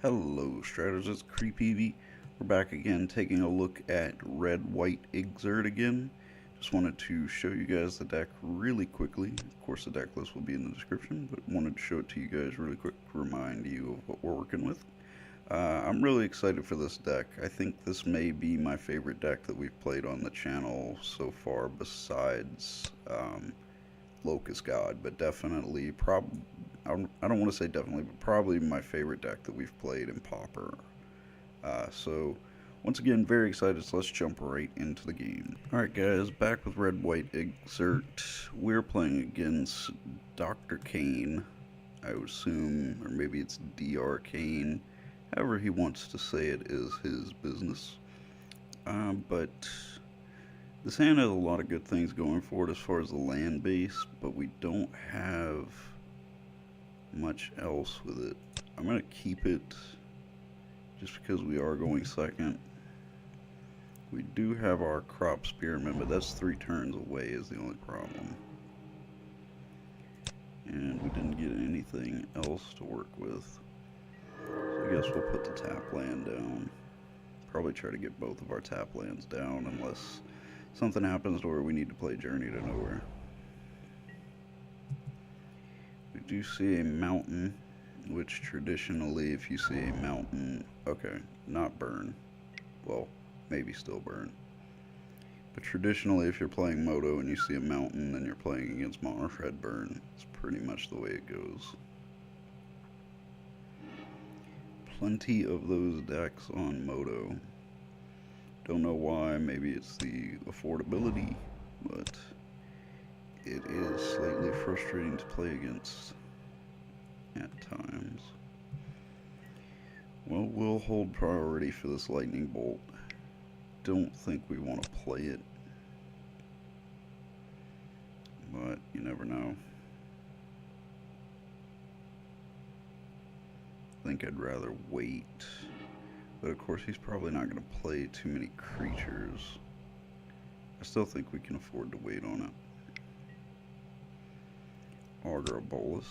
Hello strategists, CreepEvee. We're back again taking a look at red-white Exert again. Just wanted to show you guys the deck really quickly. Of course the deck list will be in the description, but wanted to show it to you guys really quick to remind you of what we're working with. I'm really excited for this deck. I think this may be my favorite deck that we've played on the channel so far besides Locust God, but definitely, I don't want to say definitely, but probably my favorite deck that we've played in Pauper. So, once again, very excited, so let's jump right into the game. Alright guys, back with Red White Exert. We're playing against Dr. Kane, I would assume, or maybe it's Dr. Kane. However he wants to say it is his business. But this hand has a lot of good things going for it as far as the land base, but we don't have much else with it. I'm going to keep it just because we are going second. We do have our crop spearman, but that's 3 turns away is the only problem. And we didn't get anything else to work with. So I guess we'll put the tap land down. Probably try to get both of our tap lands down unless something happens to where we need to play Journey to Nowhere. We do see a mountain, which traditionally if you see a mountain, okay, not burn, well, maybe still burn. But traditionally if you're playing Moto and you see a mountain and you're playing against Mono Red burn, it's pretty much the way it goes. Plenty of those decks on Moto. Don't know why, maybe it's the affordability, but it is slightly frustrating to play against at times. Well, we'll hold priority for this lightning bolt. Don't think we want to play it, but you never know. I think I'd rather wait. But of course he's probably not going to play too many creatures. I still think we can afford to wait on it. Augur a Bolus.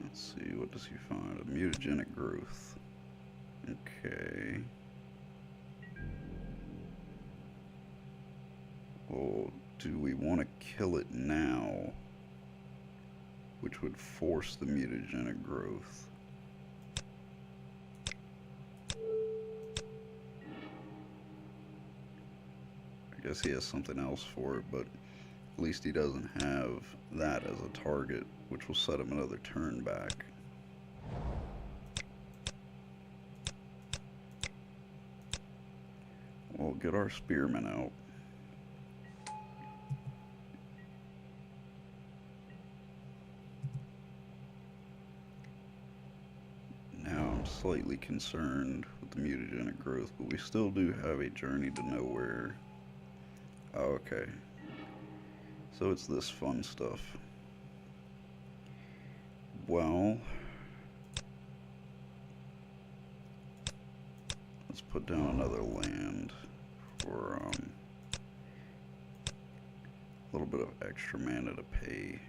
Let's see, what does he find? A mutagenic growth. Okay. Well, do we want to kill it now? Which would force the mutagenic growth. I guess he has something else for it, but at least he doesn't have that as a target, which will set him another turn back. We'll get our spearmen out. Slightly concerned with the mutagenic growth, but we still do have a Journey to Nowhere. Oh, okay. So it's this fun stuff. Well, let's put down another land for a little bit of extra mana to pay.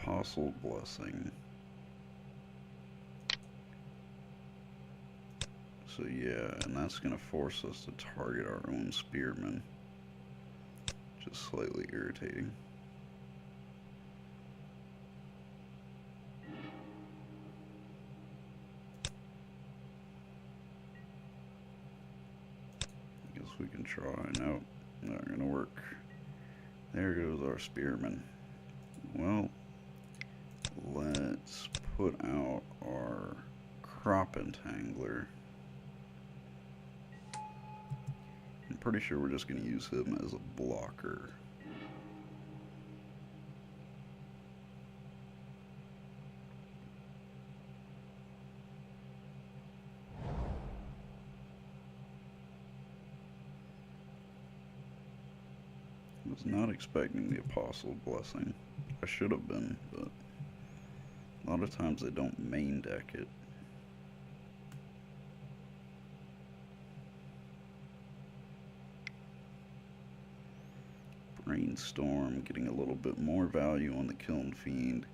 Apostle Blessing. So yeah, and that's going to force us to target our own spearmen. Just slightly irritating. I guess we can try. No, not going to work. There goes our spearmen. Well, let's put out our crop entangler. I'm pretty sure we're just going to use him as a blocker. I was not expecting the Apostle Blessing. I should have been, but a lot of times they don't main deck it. Brainstorm, getting a little bit more value on the Kiln Fiend.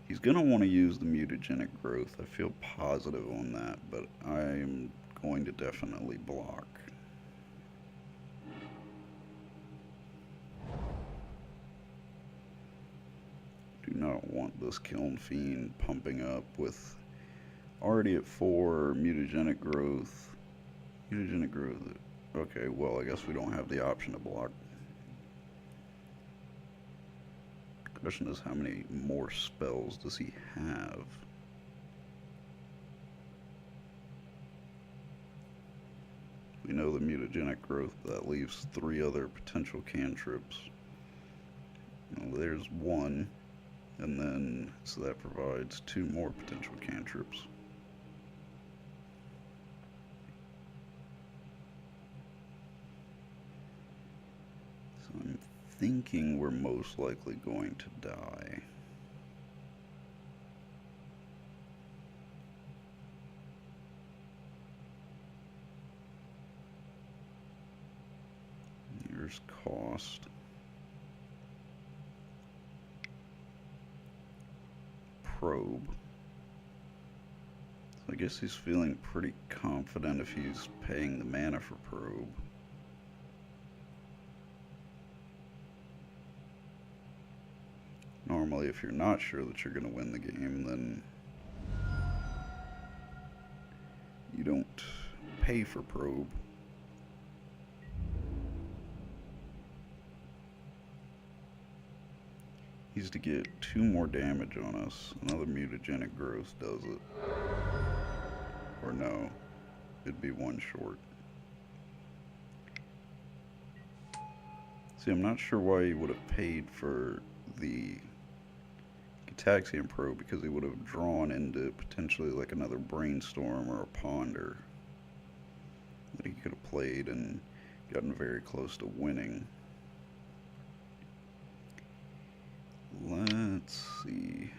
He's going to want to use the Mutagenic Growth. I feel positive on that, but I'm going to definitely block. Do not want this Kiln Fiend pumping up with already at 4 Mutagenic Growth. Mutagenic Growth. Okay, well, I guess we don't have the option to block. Question is, how many more spells does he have? We know the Mutagenic Growth, that leaves 3 other potential cantrips. Well, there's 1, and then, so that provides 2 more potential cantrips. So I'm thinking we're most likely going to die. Here's cost. Probe. So I guess he's feeling pretty confident if he's paying the mana for probe. Normally, if you're not sure that you're going to win the game, then you don't pay for probe. He's to get 2 more damage on us. Another Mutagenic Growth does it. Or no, it'd be 1 short. See, I'm not sure why he would have paid for the Gitaxian Probe, because he would have drawn into potentially like another Brainstorm or a Ponder that he could have played and gotten very close to winning. Let's see.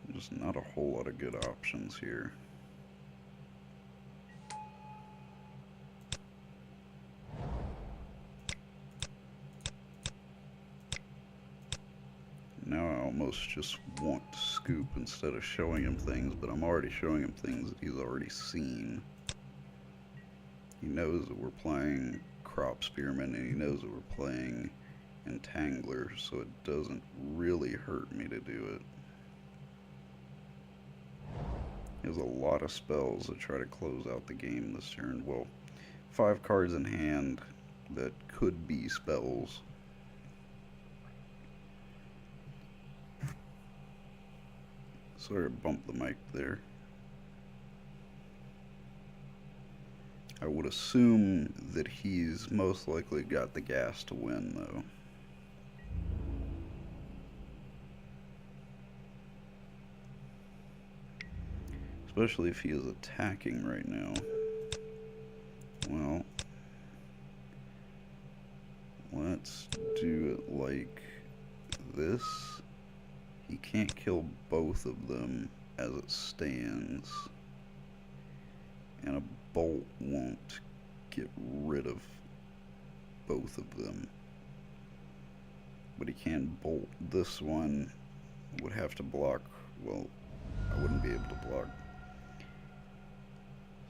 There's not a whole lot of good options here. Now I almost just want to scoop instead of showing him things, but I'm already showing him things that he's already seen. He knows that we're playing Crop Spearman, and he knows that we're playing Entangler, so it doesn't really hurt me to do it. He has a lot of spells that try to close out the game this turn. Well, 5 cards in hand that could be spells. Sorry to bump the mic there. I would assume that he's most likely got the gas to win, though. Especially if he is attacking right now. Well, let's do it like this. He can't kill both of them as it stands. And a bolt won't get rid of both of them. But he can bolt this one. Would have to block. Well, I wouldn't be able to block.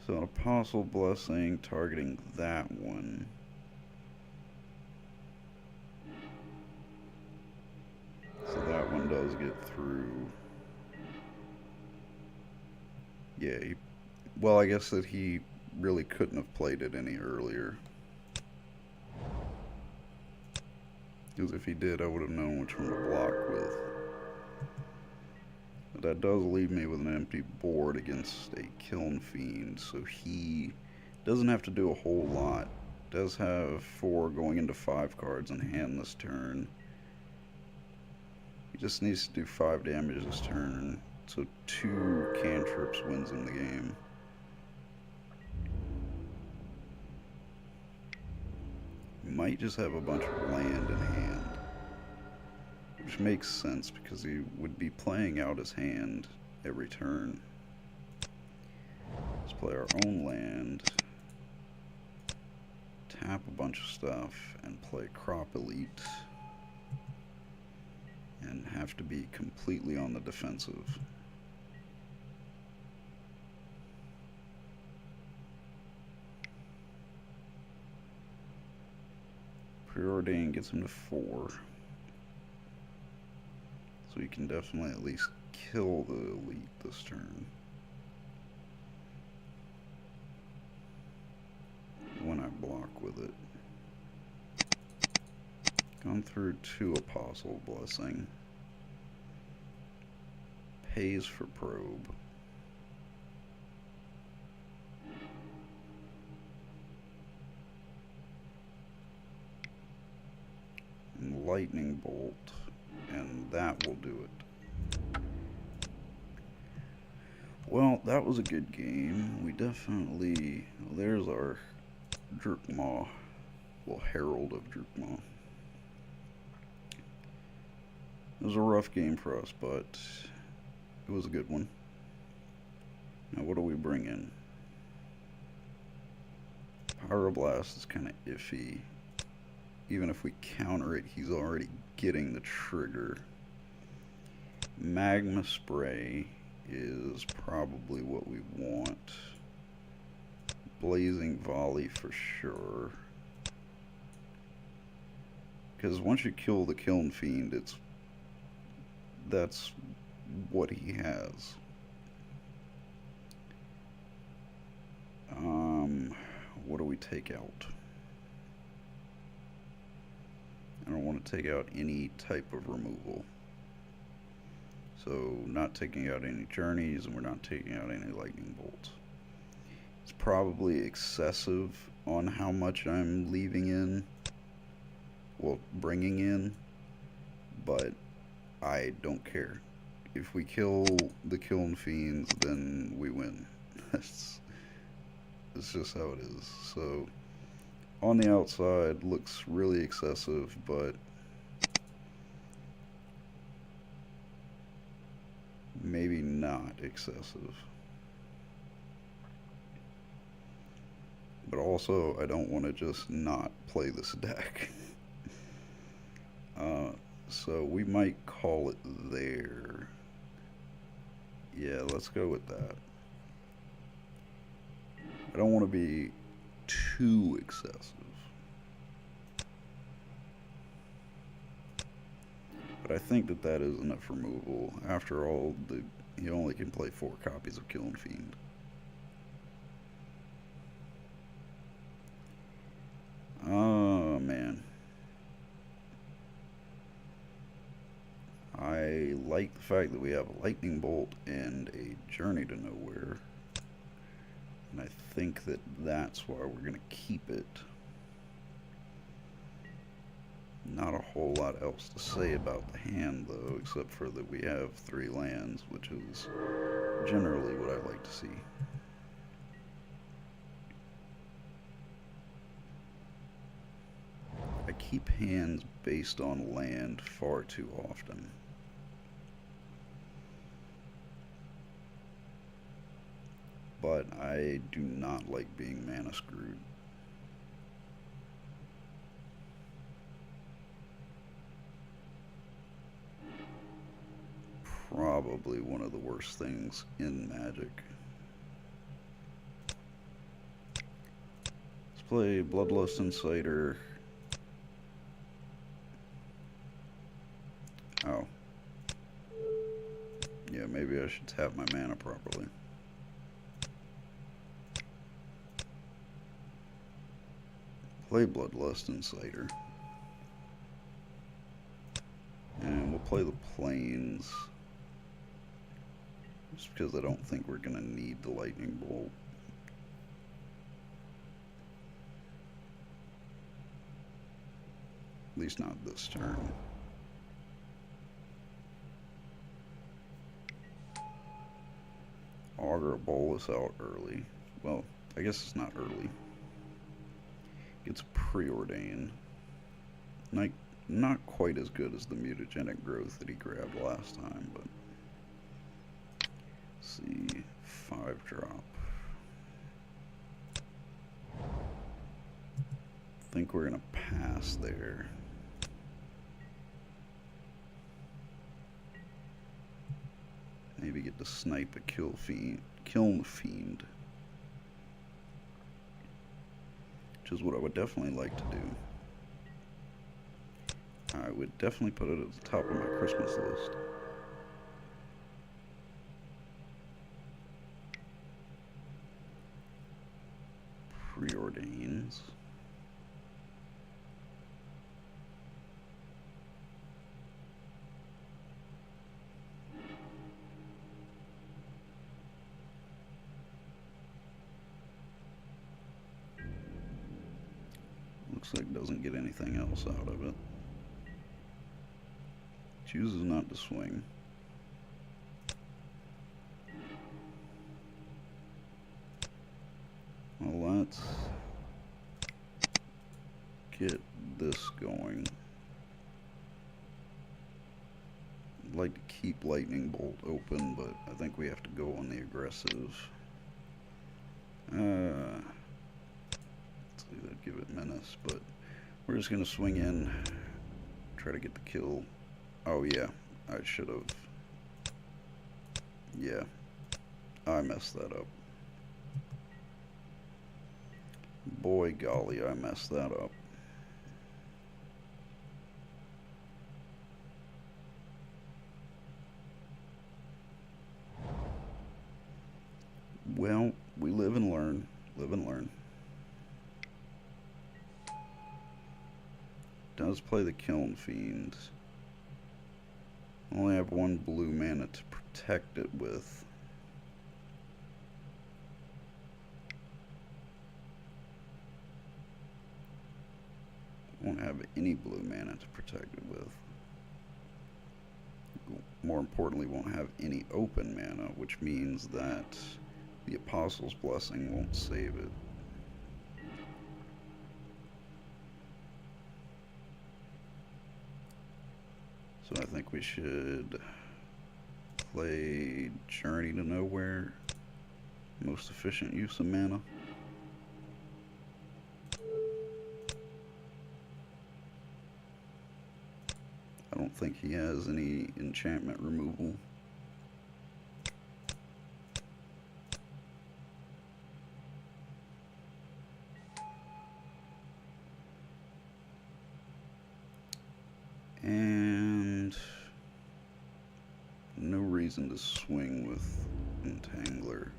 So an Apostle Blessing targeting that one. So that one does get through. Yeah, well, I guess that he really couldn't have played it any earlier. Because if he did, I would have known which one to block with. But that does leave me with an empty board against a Kiln Fiend, so he doesn't have to do a whole lot. Does have 4 going into 5 cards in hand this turn. He just needs to do 5 damage this turn, so 2 cantrips wins him the game. He might just have a bunch of land in hand, which makes sense because he would be playing out his hand every turn. Let's play our own land, tap a bunch of stuff, and play Crop Elite. And have to be completely on the defensive. Preordain gets him to 4. So he can definitely at least kill the elite this turn. When I block with it. Gone through 2 Apostle Blessing. Pays for Probe. And Lightning Bolt. And that will do it. Well, that was a good game. We definitely... There's our Drukmaw. Well, Herald of Drukmaw. It was a rough game for us, but it was a good one. Now, what do we bring in? Pyroblast is kind of iffy. Even if we counter it, he's already getting the trigger. Magma Spray is probably what we want. Blazing Volley for sure. Because once you kill the Kiln Fiend, that's what he has. What do we take out? I don't want to take out any type of removal. So not taking out any journeys, and we're not taking out any lightning bolts. It's probably excessive on how much I'm leaving in, well, bringing in, but I don't care. If we kill the Kiln Fiends, then we win. It's just how it is. So on the outside looks really excessive, but maybe not excessive. But also, I don't want to just not play this deck. So we might call it there. Yeah, let's go with that. I don't want to be too excessive. But I think that that is enough removal. After all, he only can play 4 copies of Kiln Fiend. Oh, man. I like the fact that we have a Lightning Bolt and a Journey to Nowhere. And I think that that's why we're going to keep it. Not a whole lot else to say about the hand, though, except for that we have 3 lands, which is generally what I like to see. I keep hands based on land far too often. But I do not like being mana screwed. Probably one of the worst things in Magic. Let's play Bloodlust Inciter. Oh. Yeah, maybe I should tap my mana properly. Play Bloodlust Inciter. And we'll play the Plains. Just because I don't think we're going to need the Lightning Bolt. At least not this turn. Augur Bolus out early. Well, I guess it's not early. Gets Preordain. Not quite as good as the Mutagenic Growth that he grabbed last time, but let's see. 5 drop. think we're gonna pass there. Maybe get to snipe a kiln fiend, which is what I would definitely like to do. I would definitely put it at the top of my Christmas list. Preordains. Looks like it doesn't get anything else out of it. Chooses not to swing. Well, let's get this going. I'd like to keep Lightning Bolt open, but I think we have to go on the aggressive. Let's see, that'd give it menace, but we're just gonna swing in, try to get the kill. Oh yeah, I should have. Yeah, I messed that up. Boy golly, I messed that up. Well, we live and learn. Live and learn. Does play the Kiln Fiend. Only have one blue mana to protect it with. Won't have any blue mana to protect it with. More importantly, won't have any open mana, which means that the Apostle's Blessing won't save it. So I think we should play Journey to Nowhere. Most efficient use of mana. I don't think he has any enchantment removal. And no reason to swing with Entangler.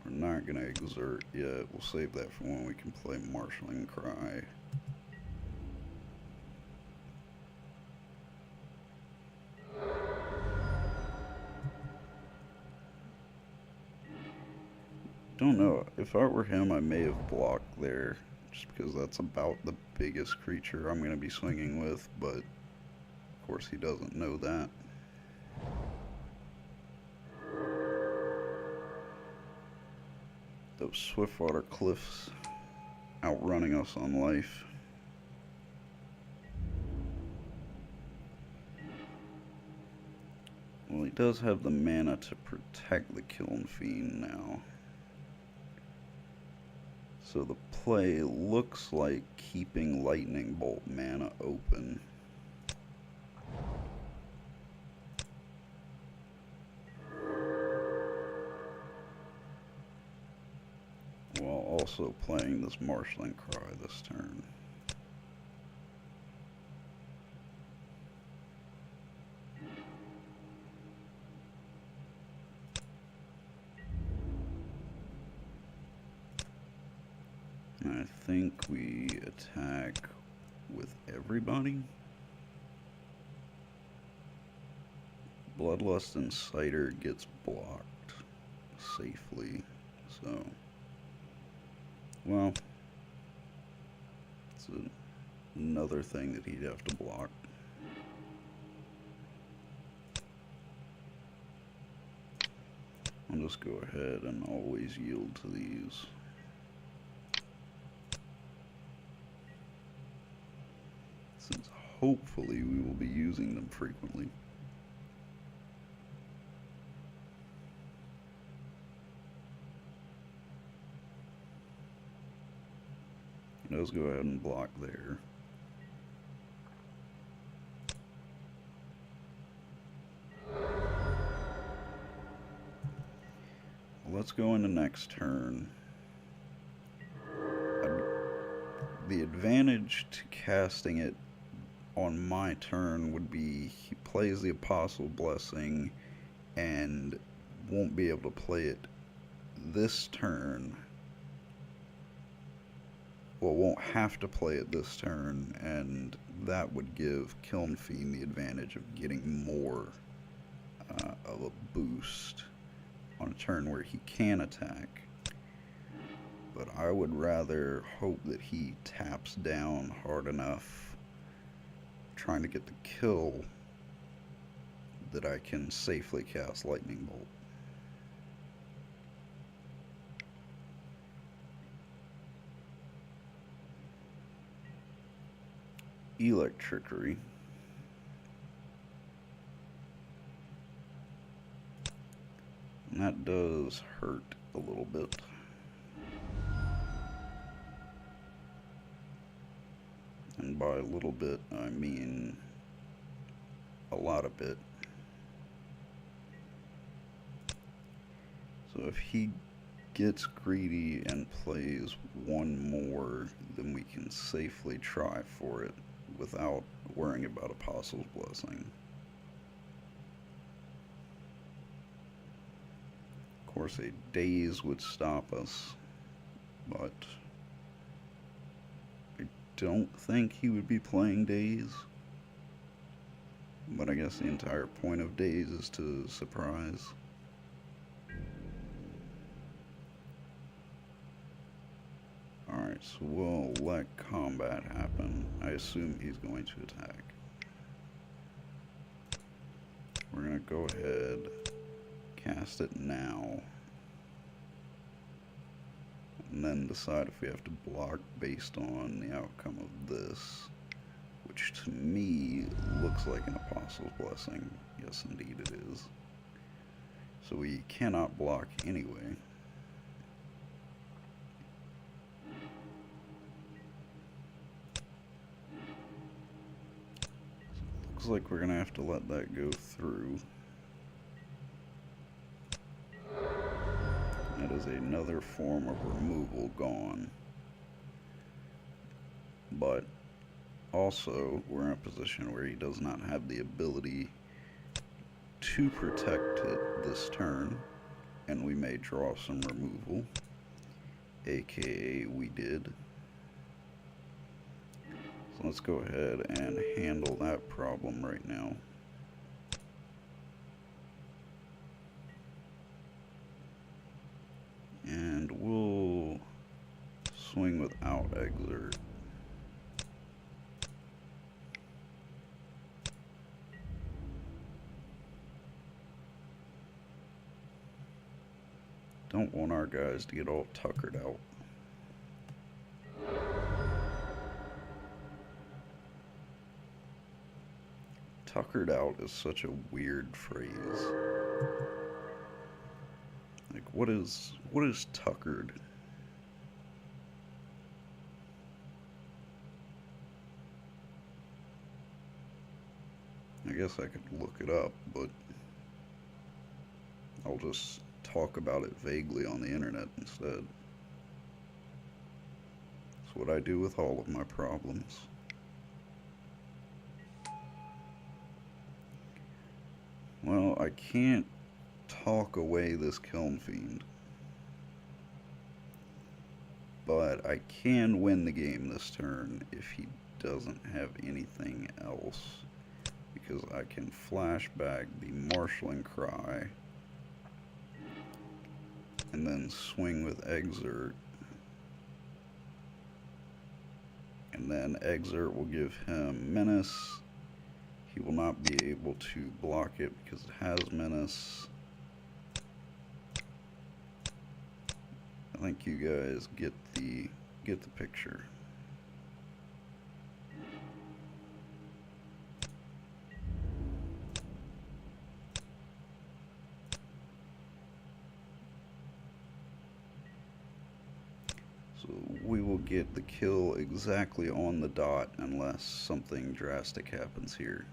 We're not going to exert yet. We'll save that for when we can play Marshalling Cry. Don't know. If I were him, I may have blocked there, just because that's about the biggest creature I'm going to be swinging with, but of course he doesn't know that. Those Swiftwater Cliffs outrunning us on life. Well, he does have the mana to protect the Kiln Fiend now. So the play looks like keeping Lightning Bolt mana open. While also playing this Marshalling Cry this turn. I think we attack with everybody. Bloodlust Inciter gets blocked safely, so well, it's another thing that he'd have to block. I'll just go ahead and always yield to these. Since hopefully we will be using them frequently. does go ahead and block there. Let's go into next turn. The advantage to casting it on my turn would be he plays the Apostle Blessing and won't be able to play it this turn. Well, won't have to play it this turn, and that would give Kiln Fiend the advantage of getting more of a boost on a turn where he can attack. But I would rather hope that he taps down hard enough trying to get the kill that I can safely cast Lightning Bolt. Electrickery. And that does hurt a little bit. And by a little bit, I mean a lot of bit. So if he gets greedy and plays one more, then we can safely try for it without worrying about Apostle's Blessing. Of course, a daze would stop us, but I don't think he would be playing daze. But I guess the entire point of daze is to surprise. Alright, so we'll let combat happen. I assume he's going to attack. We're going to go ahead, cast it now, and then decide if we have to block based on the outcome of this, which to me looks like an Apostle's Blessing. Yes, indeed it is. So we cannot block anyway. Looks like we're gonna have to let that go through. That is another form of removal gone. But also, we're in a position where he does not have the ability to protect it this turn, and we may draw some removal, aka we did. So let's go ahead and handle that problem right now. And we'll swing without Exert. Don't want our guys to get all tuckered out. Tuckered out is such a weird phrase. Like, what is tuckered? I guess I could look it up, but I'll just talk about it vaguely on the internet instead. It's what I do with all of my problems. Well, I can't talk away this Kiln Fiend, but I can win the game this turn if he doesn't have anything else, because I can flashback the Marshalling Cry and then swing with Exert, and then Exert will give him Menace. He will not be able to block it because it has Menace. I think you guys get the picture. So we will get the kill exactly on the dot unless something drastic happens here.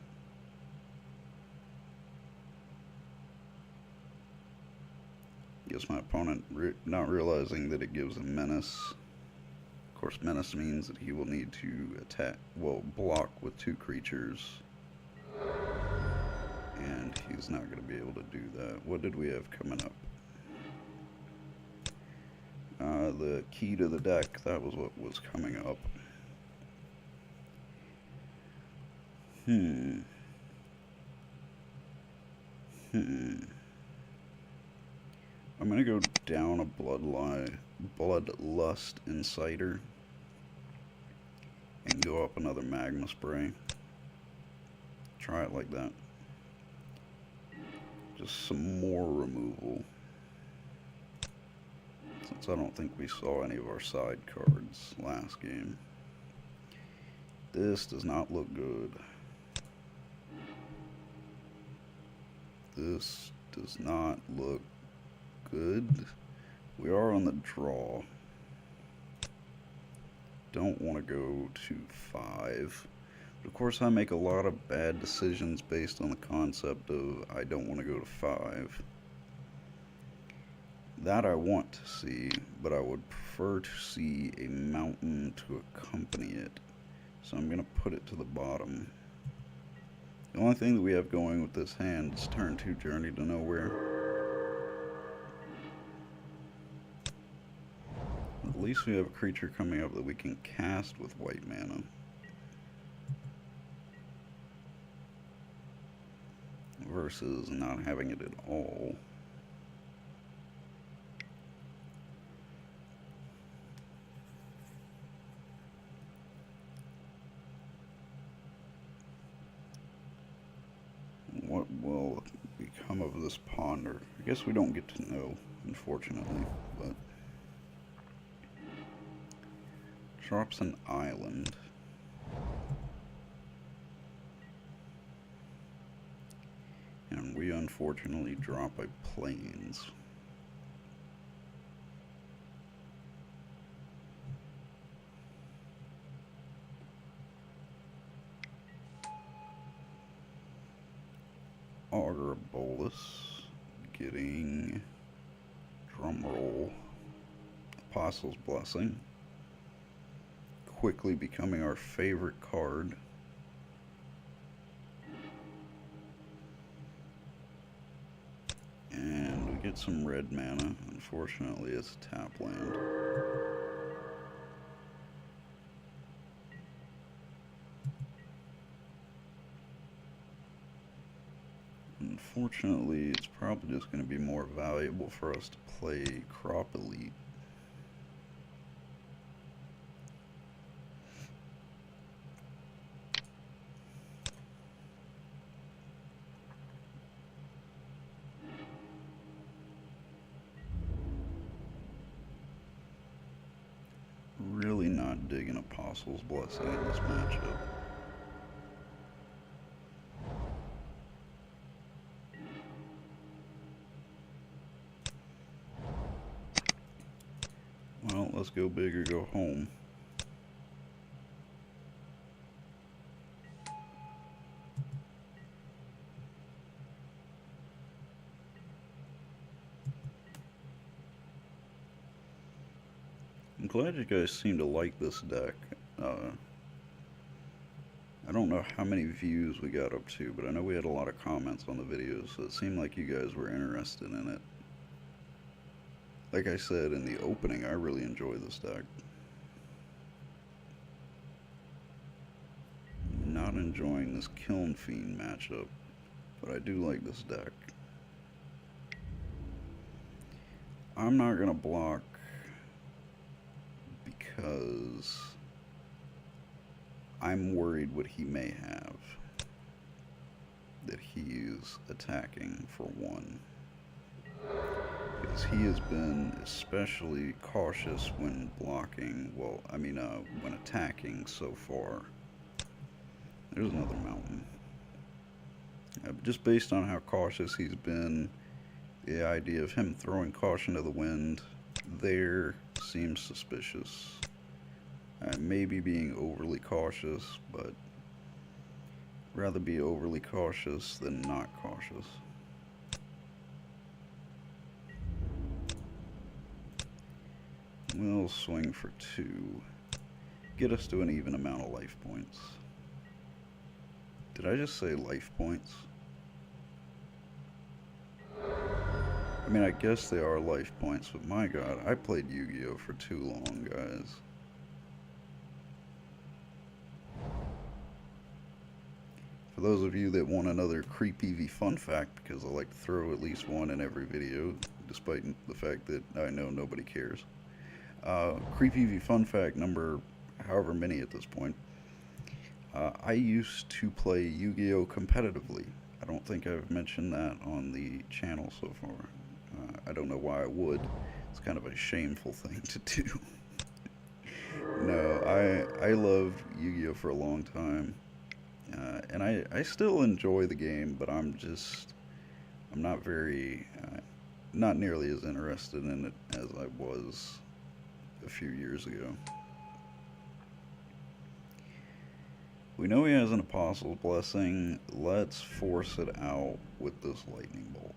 Guess my opponent not realizing that it gives a menace. Of course, menace means that he will need to attack, well, block with 2 creatures. And he's not going to be able to do that. What did we have coming up? The key to the deck, that was what was coming up. I'm gonna go down a Bloodlust Inciter and go up another Magma Spray. Try it like that. Just some more removal. Since I don't think we saw any of our side cards last game. This does not look good. This does not look good. We are on the draw. Don't want to go to 5. But of course I make a lot of bad decisions based on the concept of I don't want to go to 5. That I want to see, but I would prefer to see a mountain to accompany it. So I'm going to put it to the bottom. The only thing that we have going with this hand is turn 2 Journey to Nowhere. At least we have a creature coming up that we can cast with white mana. Versus not having it at all. What will become of this ponder? I guess we don't get to know, unfortunately, but drops an island. And we unfortunately drop a plains. Augur Bolus, getting, drumroll, Apostle's Blessing, quickly becoming our favorite card. And we get some red mana. Unfortunately, it's a tap land. Unfortunately, it's probably just going to be more valuable for us to play Crop Elite. Really not digging Apostle's Blessing in this matchup. Well, let's go big or go home. I'm glad you guys seem to like this deck. I don't know how many views we got up to, but I know we had a lot of comments on the videos, so it seemed like you guys were interested in it. Like I said in the opening, I really enjoy this deck. Not enjoying this Kiln Fiend matchup, but I do like this deck. I'm not going to block because I'm worried what he may have. That he is attacking for 1. Because he has been especially cautious when blocking, well, I mean, when attacking so far. There's another mountain. Just based on how cautious he's been, the idea of him throwing caution to the wind there seems suspicious. I may be being overly cautious, but rather be overly cautious than not cautious. We'll swing for 2. Get us to an even amount of life points. Did I just say life points? I mean, I guess they are life points, but my god, I played Yu-Gi-Oh! For too long, guys. For those of you that want another CreepEvee fun fact, because I like to throw at least one in every video, despite the fact that I know nobody cares. CreepEvee fun fact number however many at this point. I used to play Yu-Gi-Oh! Competitively. I don't think I've mentioned that on the channel so far. I don't know why I would. It's kind of a shameful thing to do. No, I loved Yu-Gi-Oh! For a long time. And I still enjoy the game, but I'm not very, not nearly as interested in it as I was a few years ago. We know he has an Apostle's Blessing. Let's force it out with this Lightning Bolt.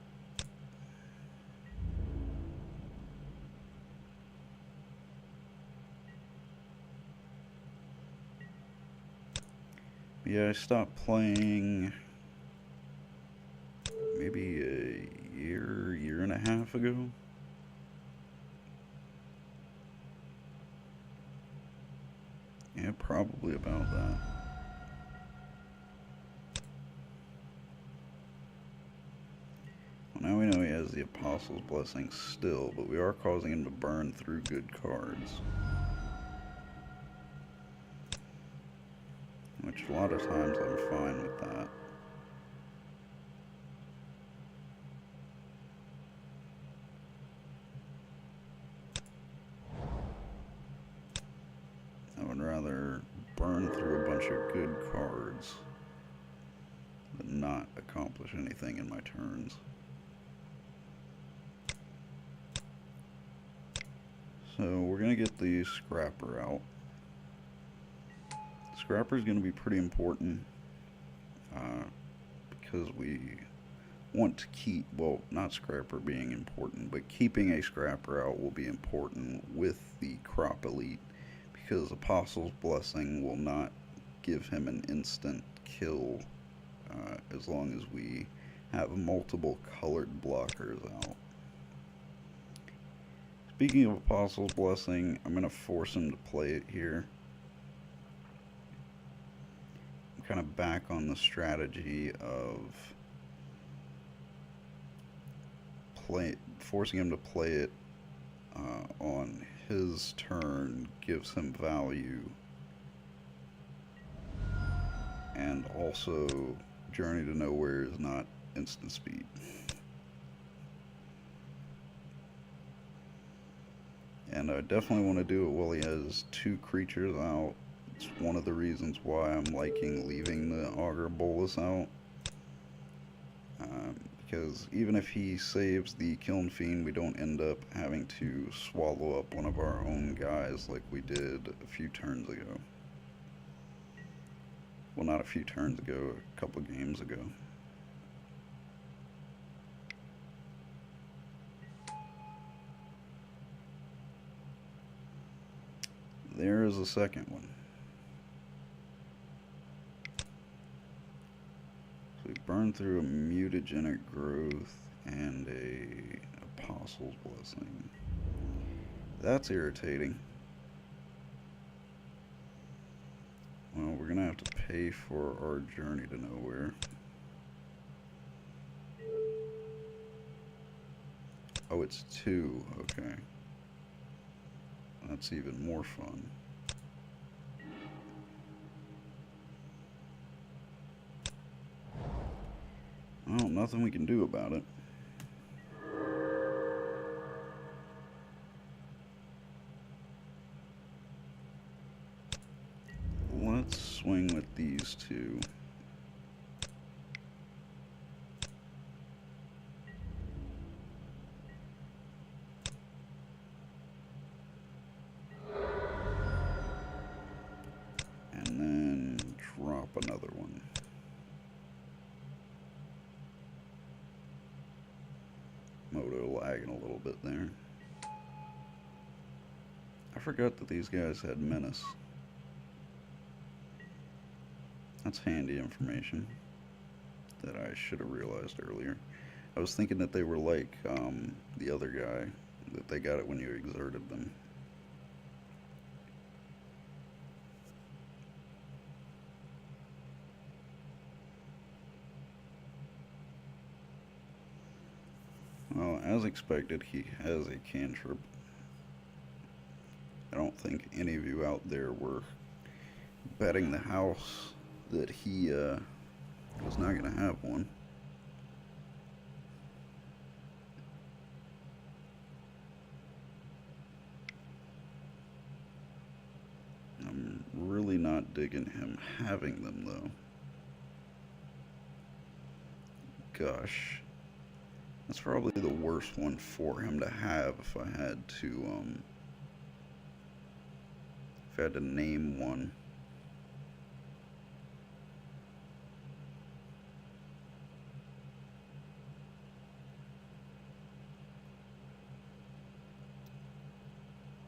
Yeah, I stopped playing maybe a year and a half ago. Yeah, probably about that. Well, now we know he has the Apostle's Blessing still, but we are causing him to burn through good cards. Which a lot of times I'm fine with that. I would rather burn through a bunch of good cards than not accomplish anything in my turns. So we're going to get the Scrapper out. Scrapper is going to be pretty important because we want to keep, well, not Scrapper being important, but keeping a Scrapper out will be important with the Crop Elite, because Apostle's Blessing will not give him an instant kill as long as we have multiple colored blockers out. Speaking of Apostle's Blessing, I'm going to force him to play it here. I'm kind of back on the strategy of forcing him to play it on his turn gives him value, and also Journey to Nowhere is not instant speed. And I definitely want to do it while he has 2 creatures out. It's one of the reasons why I'm liking leaving the Augur Bolus out. Because even if he saves the Kiln Fiend, we don't end up having to swallow up one of our own guys like we did a few turns ago. Well, not a few turns ago, a couple games ago. There is a second one. So we burn through a Mutagenic Growth and a Apostle's Blessing. That's irritating. Well, we're gonna have to pay for our Journey to Nowhere. Oh, it's 2, okay. That's even more fun. Well, nothing we can do about it. Let's swing with these 2. another one. Moto lagging a little bit there. I forgot that these guys had menace. That's handy information that I should have realized earlier. I was thinking that they were like the other guy, that they got it when you exerted them. Well, as expected, he has a cantrip. I don't think any of you out there were betting the house that he was not going to have one. I'm really not digging him having them, though. Gosh. That's probably the worst one for him to have if I had to name one.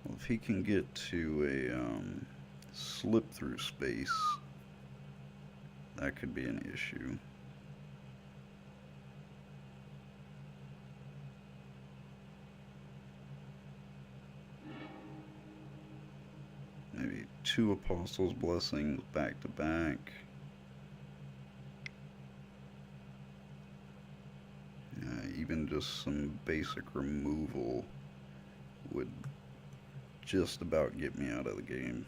Well, if he can get to a slip through space, that could be an issue. Maybe 2 Apostles' Blessings back to back. Even just some basic removal would just about get me out of the game.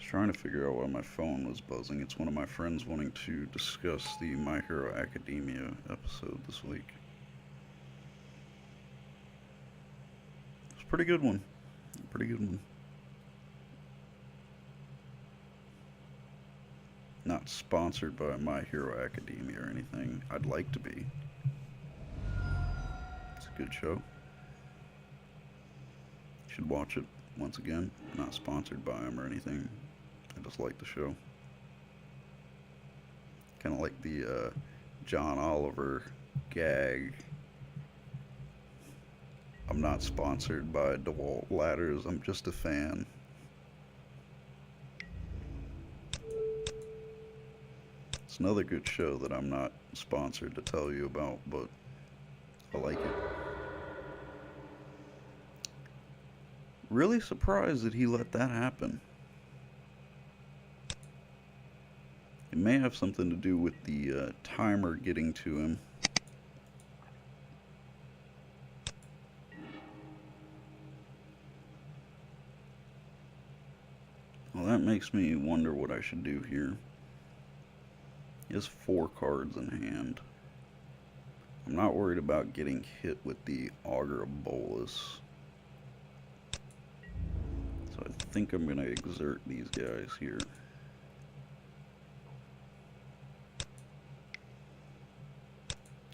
Trying to figure out why my phone was buzzing. It's one of my friends wanting to discuss the My Hero Academia episode this week. It's a pretty good one. Pretty good one. Not sponsored by My Hero Academia or anything. I'd like to be. It's a good show. You should watch it once again. Not sponsored by them or anything. I just like the show. Kind of like the John Oliver gag. I'm not sponsored by DeWalt Ladders, I'm just a fan. It's another good show that I'm not sponsored to tell you about, but I like it. Really surprised that he let that happen. It may have something to do with the timer getting to him. Well, that makes me wonder what I should do here. He has 4 cards in hand. I'm not worried about getting hit with the Augur of Bolus. So I think I'm going to exert these guys here.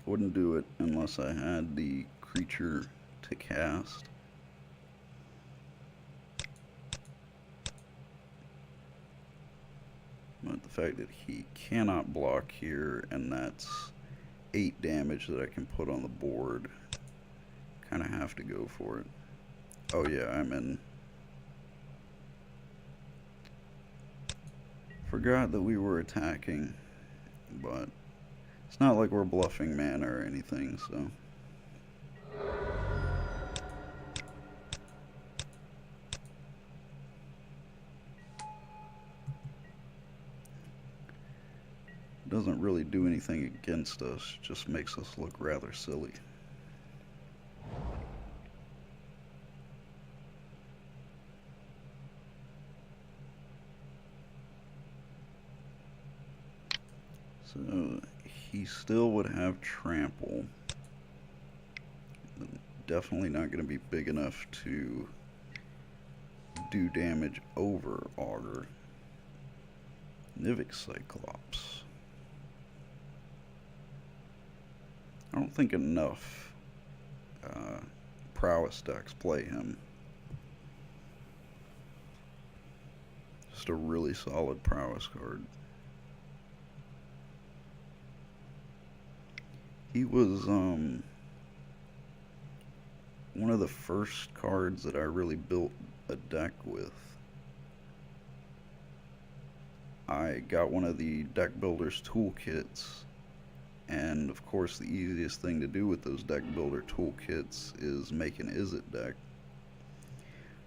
Wouldn't do it unless I had the creature to cast. But the fact that he cannot block here, and that's 8 damage that I can put on the board, kind of have to go for it. Oh yeah, I'm in. Forgot that we were attacking, but it's not like we're bluffing mana or anything, so. Doesn't really do anything against us, just makes us look rather silly. So he still would have trample. Definitely not going to be big enough to do damage over Augur. Nivix Cyclops. don't think enough prowess decks play him. Just a really solid prowess card. He was one of the first cards that I really built a deck with. I got one of the deck builders toolkits, and of course the easiest thing to do with those deck builder toolkits is make an Exert deck.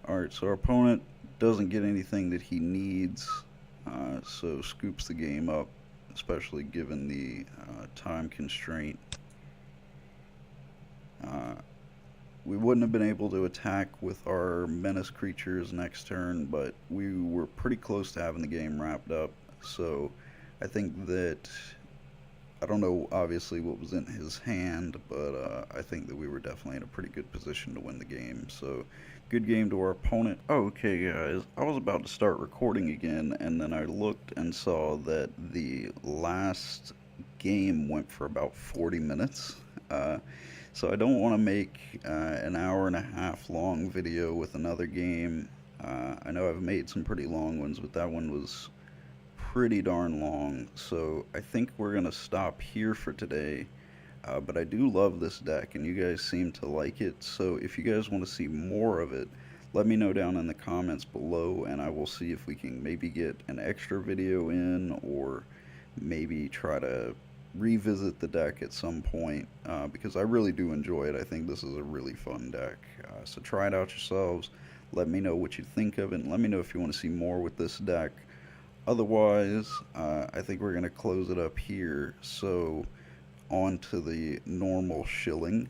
Alright, so our opponent doesn't get anything that he needs, so scoops the game up, especially given the time constraint. We wouldn't have been able to attack with our menace creatures next turn, but we were pretty close to having the game wrapped up, so I think that, I don't know obviously what was in his hand, but I think that we were definitely in a pretty good position to win the game. So good game to our opponent. Okay guys, I was about to start recording again, and then I looked and saw that the last game went for about 40 minutes. So I don't want to make an hour-and-a-half long video with another game. I know I've made some pretty long ones, but that one was pretty darn long. So I think we're going to stop here for today. But I do love this deck, and you guys seem to like it. So if you guys want to see more of it, let me know down in the comments below, and I will see if we can maybe get an extra video in, or maybe try to revisit the deck at some point, because I really do enjoy it. I think this is a really fun deck. So try it out yourselves. Let me know what you think of it, and let me know if you want to see more with this deck. Otherwise, I think we're going to close it up here. So on to the normal shilling.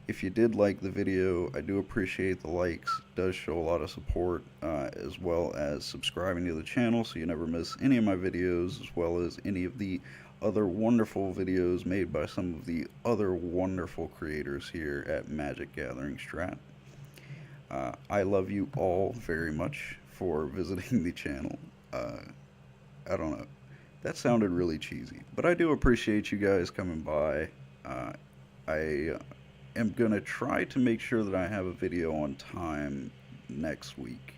If you did like the video, I do appreciate the likes. It does show a lot of support, as well as subscribing to the channel so you never miss any of my videos, as well as any of the other wonderful videos made by some of the other wonderful creators here at Magic Gathering Strat. I love you all very much for visiting the channel. I don't know, that sounded really cheesy, but I do appreciate you guys coming by. I am gonna try to make sure that I have a video on time next week.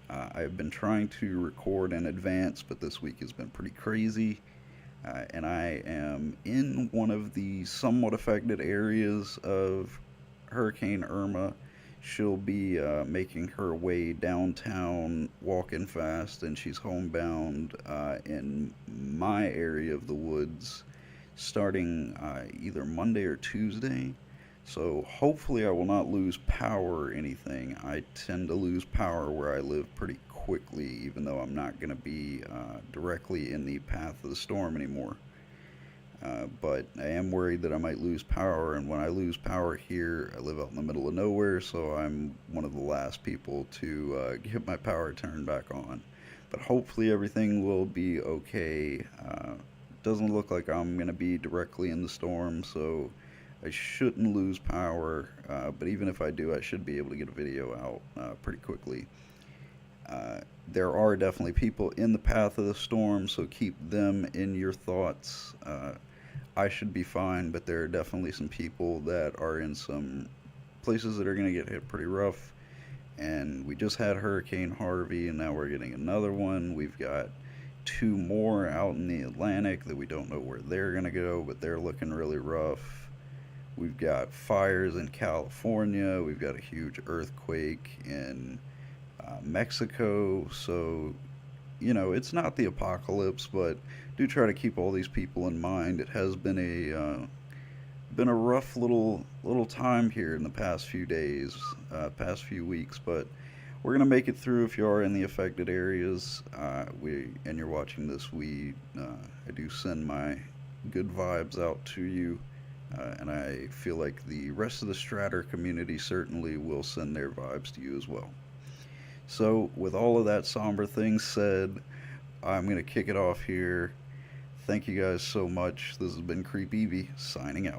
I've been trying to record in advance, but this week has been pretty crazy. And I am in one of the somewhat affected areas of Hurricane Irma. She'll be making her way downtown, walking fast, and she's homebound in my area of the woods starting either Monday or Tuesday. So hopefully I will not lose power or anything. I tend to lose power where I live pretty quickly, even though I'm not going to be directly in the path of the storm anymore. But I am worried that I might lose power, and when I lose power here, I live out in the middle of nowhere, so I'm one of the last people to get my power turned back on. But hopefully everything will be okay. Doesn't look like I'm going to be directly in the storm, so I shouldn't lose power, but even if I do, I should be able to get a video out pretty quickly. There are definitely people in the path of the storm, so keep them in your thoughts. I should be fine, but there are definitely some people that are in some places that are going to get hit pretty rough. And we just had Hurricane Harvey, and now we're getting another one. We've got 2 more out in the Atlantic that we don't know where they're going to go, but they're looking really rough. We've got fires in California. We've got a huge earthquake in Mexico. So, you know, it's not the apocalypse, but do try to keep all these people in mind. It has been a rough little time here in the past few days, past few weeks, but we're gonna make it through. If you are in the affected areas, and you're watching this, I do send my good vibes out to you, and I feel like the rest of the Stratter community certainly will send their vibes to you as well. So with all of that somber things said, I'm going to kick it off here. Thank you guys so much. This has been CreepEvee signing out.